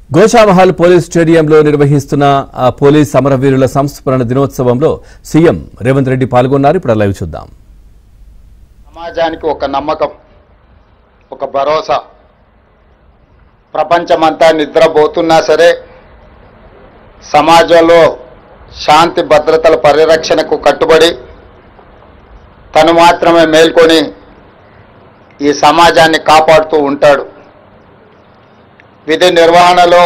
Goshamahal police స్టేడియంలో నిర్వహిస్తున్న police అమరవీరుల సంస్మరణ దినోత్సవంలో సీఎం రేవంత్ రెడ్డి పాల్గొన్నారు. ఇప్పుడు లైవ్ చూద్దాం. సమాజానికి ఒక నమ్మకం, ఒక భరోసా. ప్రపంచమంతా నిద్రపోతున్నా సరే సమాజంలో శాంతి భద్రతల పరిరక్షణకు కట్టుబడి తను మాత్రమే మేల్కొని ఈ సమాజాన్ని కాపాడుతూ ఉంటాడు. విధి నిర్వహణలో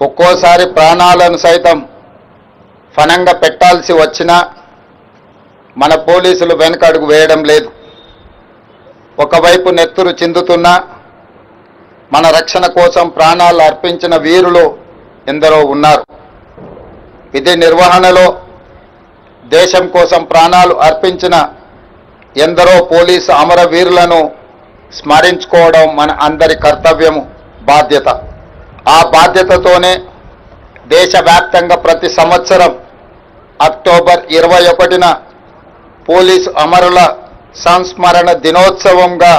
ఒక్కోసారి ప్రాణాలను సైతం ఫనంగా పెట్టాల్సి వచ్చినా మన పోలీసులు వెనకడుగు వేయడం లేదు. ఒకవైపు నెత్తురు చిందుతున్నా మన రక్షణ కోసం ప్రాణాలు అర్పించిన వీరులు ఎందరో ఉన్నారు. విధి నిర్వహణలో దేశం కోసం ప్రాణాలు అర్పించిన ఎందరో పోలీసు అమరవీరులను స్మరించుకోవడం మన అందరి కర్తవ్యము, బాధ్యత. ఆ బాధ్యతతోనే దేశవ్యాప్తంగా ప్రతి సంవత్సరం అక్టోబర్ 21న పోలీసు అమరుల సంస్మరణ దినోత్సవంగా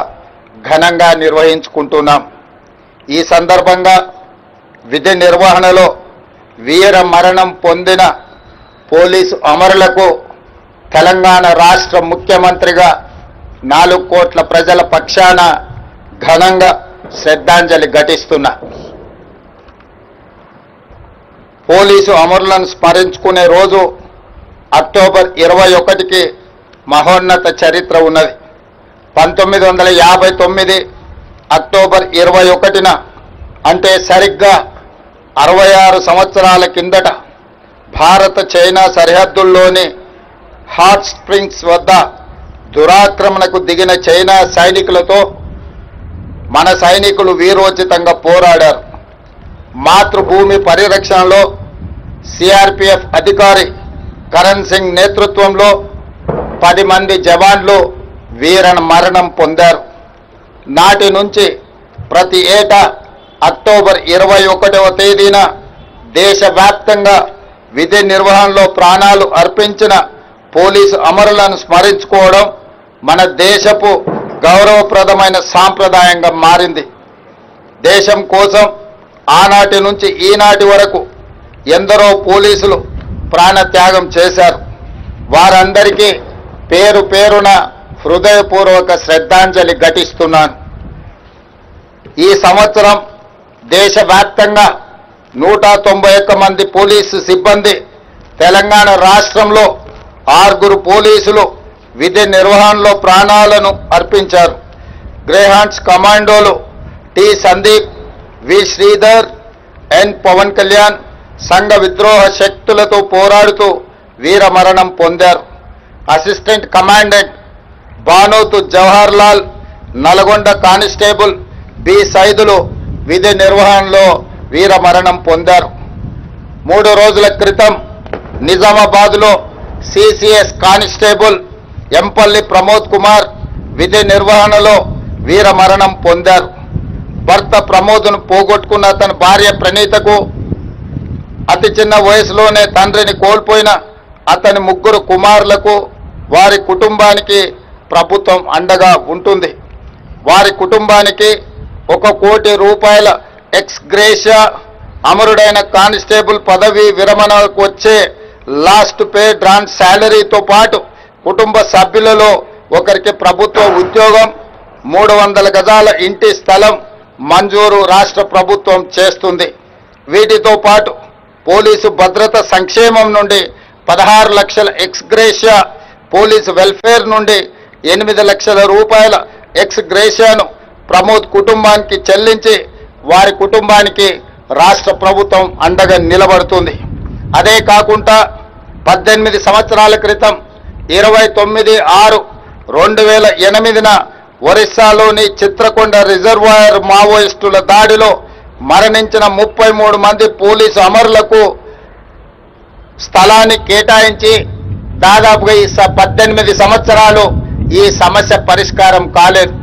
ఘనంగా నిర్వహించుకుంటున్నాం. ఈ సందర్భంగా విధి నిర్వహణలో వీర మరణం పొందిన పోలీసు అమరులకు తెలంగాణ రాష్ట్ర ముఖ్యమంత్రిగా 4 కోట్ల ప్రజల పక్షాన ఘనంగా శ్రద్ధాంజలి ఘటిస్తున్నా. పోలీసు అమరులను స్మరించుకునే రోజు అక్టోబర్ 21కి మహోన్నత చరిత్ర ఉన్నది. 1959 అక్టోబర్ 21న అంటే సరిగ్గా 66 సంవత్సరాల కిందట భారత చైనా సరిహద్దుల్లోని హాట్ స్ప్రింగ్స్ వద్ద దురాక్రమణకు దిగిన చైనా సైనికులతో మన సైనికులు వీరోచితంగా పోరాడారు. మాతృభూమి పరిరక్షణలో సిఆర్పిఎఫ్ అధికారి కరణ్ సింగ్ నేతృత్వంలో 10 మంది జవాన్లు వీర మరణం పొందారు. నాటి నుంచి ప్రతి ఏటా అక్టోబర్ 21వ తేదీన దేశవ్యాప్తంగా విధి నిర్వహణలో ప్రాణాలు అర్పించిన పోలీసు అమరులను స్మరించుకోవడం మన దేశపు గౌరవప్రదమైన సాంప్రదాయంగా మారింది. దేశం కోసం ఆనాటి నుంచి ఈనాటి వరకు ఎందరో పోలీసులు ప్రాణత్యాగం చేశారు. వారందరికీ పేరు పేరున హృదయపూర్వక శ్రద్ధాంజలి ఘటిస్తున్నాను. ఈ సంవత్సరం దేశవ్యాప్తంగా 191 మంది పోలీసు సిబ్బంది, తెలంగాణ రాష్ట్రంలో 6 పోలీసులు విధి నిర్వహణలో ప్రాణాలను అర్పించారు. గ్రేహాండ్స్ కమాండోలు T Sandeep, V Sridhar, N Pavan Kalyan సంఘ విద్రోహ శక్తులతో పోరాడుతూ వీర మరణం పొందారు. Assistant commandant Banothu Jawahar Lal, Nalgonda constable B Saidulu విధి నిర్వహణలో వీర మరణం పొందారు. 3 రోజుల క్రితం నిజామాబాద్లో సిసిఎస్ కానిస్టేబుల్ ఎంపల్లి ప్రమోద్ కుమార్ విధి నిర్వహణలో వీర మరణం పొందారు. భర్త ప్రమోద్ను పోగొట్టుకున్న తన భార్య ప్రణీతకు, అతి చిన్న వయసులోనే తండ్రిని కోల్పోయిన అతని 3 కుమారులకు, వారి కుటుంబానికి ప్రభుత్వం అండగా ఉంటుంది. వారి కుటుంబానికి 1 కోటి రూపాయల ఎక్స్ గ్రేషియా, అమరుడైన కానిస్టేబుల్ పదవి విరమణకు వచ్చే లాస్ట్ పే డ్రాన్ శాలరీతో పాటు కుటుంబ సభ్యులలో ఒకరికి ప్రభుత్వ ఉద్యోగం, 300 గజాల ఇంటి స్థలం మంజూరు రాష్ట్ర ప్రభుత్వం చేస్తుంది. వీటితో పాటు పోలీసు భద్రత సంక్షేమం నుండి 16 లక్షల ఎక్స్ గ్రేషియా, పోలీసు వెల్ఫేర్ నుండి 8 లక్షల రూపాయల ఎక్స్ గ్రేషియాను ప్రమోద్ కుటుంబానికి చెల్లించి వారి కుటుంబానికి రాష్ట్ర ప్రభుత్వం అండగా నిలబడుతుంది. అదే కాకుండా 18 సంవత్సరాల క్రితం 29/6/2008న ఒరిస్సాలోని చిత్రకొండ రిజర్వాయర్ మావోయిస్టుల దాడిలో మరణించిన 33 మంది పోలీసు అమరులకు స్థలాన్ని కేటాయించి దాదాపుగా ఈ 18 సంవత్సరాలు ఈ సమస్య పరిష్కారం కాలేదు.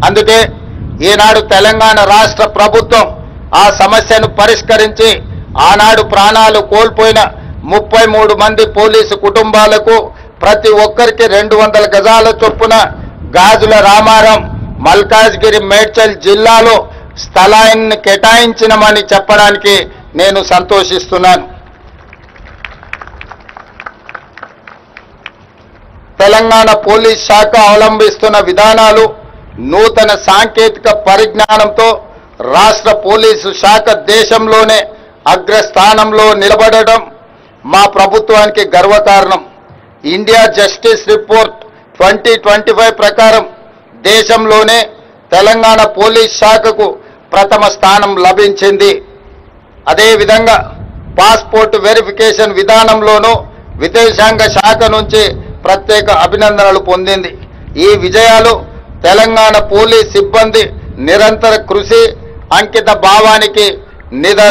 అందుకే ఈనాడు తెలంగాణ రాష్ట్ర ప్రభుత్వం ఆ సమస్యను పరిష్కరించి ఆనాడు ప్రాణాలు కోల్పోయిన 33 మంది పోలీసు కుటుంబాలకు ప్రతి ఒక్కరికి 200 గజాల చొప్పున గాజుల రామారం, మల్కాజ్గిరి, మేడ్చల్ జిల్లాలో స్థలాన్ని కేటాయించినమని చెప్పడానికి నేను సంతోషిస్తున్నాను. తెలంగాణ పోలీస్ శాఖ అవలంబిస్తున్న విధానాలు నూతన సాంకేతిక పరిజ్ఞానంతో రాష్ట్ర పోలీసు శాఖ దేశంలోనే అగ్రస్థానంలో నిలబడడం మా ప్రభుత్వానికి గర్వకారణం. ఇండియా జస్టిస్ రిపోర్ట్ 2025 ప్రకారం దేశంలోనే తెలంగాణ పోలీస్ శాఖకు ప్రథమ స్థానం లభించింది. అదేవిధంగా పాస్పోర్ట్ వెరిఫికేషన్ విధానంలోనూ విదేశాంగ శాఖ నుంచి ప్రత్యేక అభినందనలు పొందింది. ఈ విజయాలు తెలంగాణ పోలీస్ సిబ్బంది నిరంతర కృషి, అంకిత భావానికి నిదర్శనం.